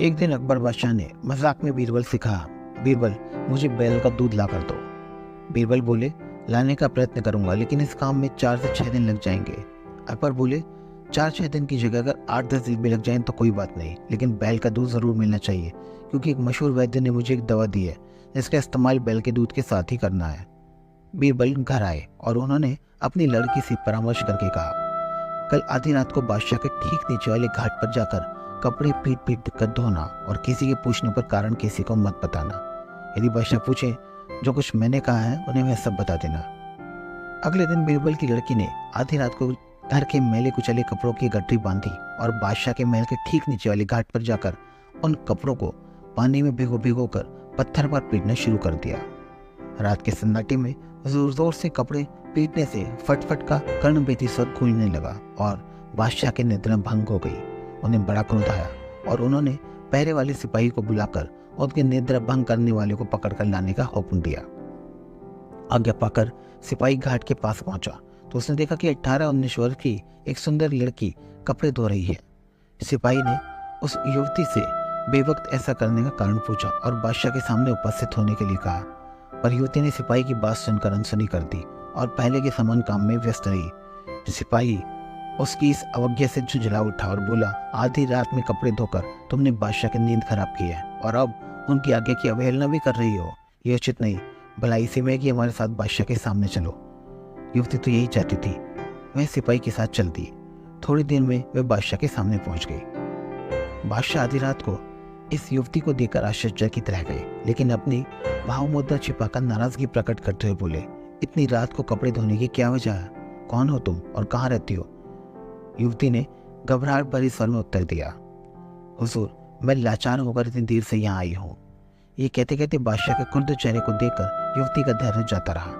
एक दिन अकबर बादशाह ने मजाक में बीरबल से कहा, बीरबल, मुझे बैल का दूध ला कर दो। बीरबल बोले, लाने का प्रयत्न करूंगा, लेकिन इस काम में 4 से 6 दिन लग जाएंगे। अकबर बोले, 4-6 दिन की जगह अगर 8-10 दिन भी लग जाएं तो कोई बात नहीं, लेकिन बैल का दूध ज़रूर मिलना चाहिए, क्योंकि एक मशहूर वैद्य ने मुझे एक दवा दी है जिसका इस्तेमाल बैल के दूध के साथ ही करना है। बीरबल घर आए और उन्होंने अपनी लड़की से परामर्श करके कहा, कल आधी रात को बादशाह के ठीक नीचे वाले घाट पर जाकर कपड़े पीट पीट कर धोना और किसी के पूछने पर कारण किसी को मत बताना। यदि बादशाह पूछे जो कुछ मैंने कहा है उन्हें मैं सब बता देना। अगले दिन बीरबल की लड़की ने आधी रात को घर के मैले कुचले कपड़ों की गठरी बांधी और बादशाह के महल के ठीक नीचे वाले घाट पर जाकर उन कपड़ों को पानी में भिगो भिगो कर पत्थर पर पीटना शुरू कर दिया। रात के सन्नाटे में जोर जोर से कपड़े पीटने से फटफट का कर्णभेदी स्वर गूंजने लगा और बादशाह की निद्रा भंग हो गई। उन्हें बड़ा क्रोध आया और उन्होंने पहरे वाले सिपाही को बुलाकर उनके निद्रा भंग करने वाले को पकड़कर लाने का हुक्म दिया। आज्ञा पाकर सिपाही घाट के पास पहुंचा तो उसने देखा कि 18-19 वर्ष की एक सुंदर लड़की कपड़े धो रही है। सिपाही ने उस युवती से बेवक्त ऐसा करने का कारण पूछा और बादशाह के सामने उपस्थित होने के लिए कहा, पर युवती ने सिपाही की बात सुनकर अनसुनी कर दी और पहले के समान काम में व्यस्त रही। सिपाही उसकी इस अवज्ञा से झुंझला उठा और बोला, आधी रात में कपड़े धोकर तुमने बादशाह की नींद खराब की है और अब उनकी आज्ञा की अवहेलना भी कर रही हो। ये उचित नहीं। भला इसी में कि हमारे साथ बादशाह के सामने चलो। युवती तो यही चाहती थी। वह सिपाही के साथ चल दी। थोड़ी देर में वह बादशाह के सामने पहुंच गई। बादशाह आधी रात को इस युवती को देखकर आश्चर्यचकित रह गए, लेकिन अपनी भावमुद्रा छिपाकर नाराजगी प्रकट करते हुए बोले, इतनी रात को कपड़े धोने की क्या वजह है? कौन हो तुम और कहाँ रहती हो? युवती ने घबराहट भरे स्वर में उत्तर दिया, हुजूर, मैं लाचार होकर इतनी देर से यहाँ आई हूँ। ये कहते कहते बादशाह के क्रुद्ध चेहरे को देखकर युवती का धैर्य जाता रहा।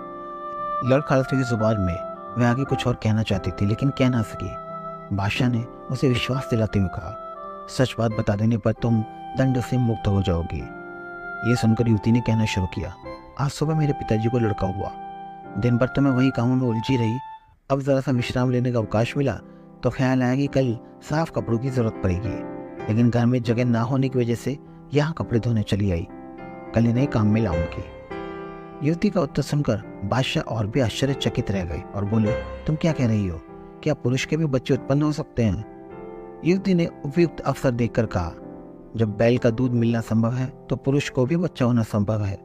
लड़खड़ाती हुई जुबान में वह आगे कुछ और कहना चाहती थी, लेकिन कह ना सकी। बादशाह ने उसे विश्वास दिलाते हुए कहा, सच बात बता देने पर तुम दंड से मुक्त हो जाओगी। ये सुनकर युवती ने कहना शुरू किया, आज सुबह मेरे पिताजी को लड़का हुआ। दिन भर तो मैं वही कामों में उलझी रही। अब जरा सा विश्राम लेने का अवकाश मिला तो ख्याल आया कि कल साफ कपड़ों की जरूरत पड़ेगी, लेकिन घर में जगह ना होने की वजह से यहाँ कपड़े धोने चली आई। कल इन्हें काम में लाऊंगी। युवती का उत्तर सुनकर बादशाह और भी आश्चर्यचकित रह गए और बोले, तुम क्या कह रही हो? क्या पुरुष के भी बच्चे उत्पन्न हो सकते हैं? युवती ने उपयुक्त अवसर देखकर कहा, जब बैल का दूध मिलना संभव है तो पुरुष को भी बच्चा होना संभव है।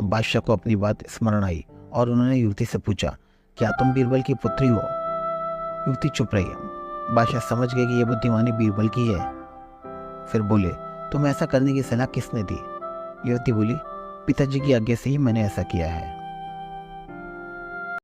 बादशाह को अपनी बात स्मरण आई और उन्होंने युवती से पूछा, क्या तुम बीरबल की पुत्री हो? युवती चुप रही। बादशाह समझ गए कि यह बुद्धिमानी बीरबल की है। फिर बोले, तुम ऐसा करने की सलाह किसने दी? युवती बोली, पिताजी की आज्ञा से ही मैंने ऐसा किया है।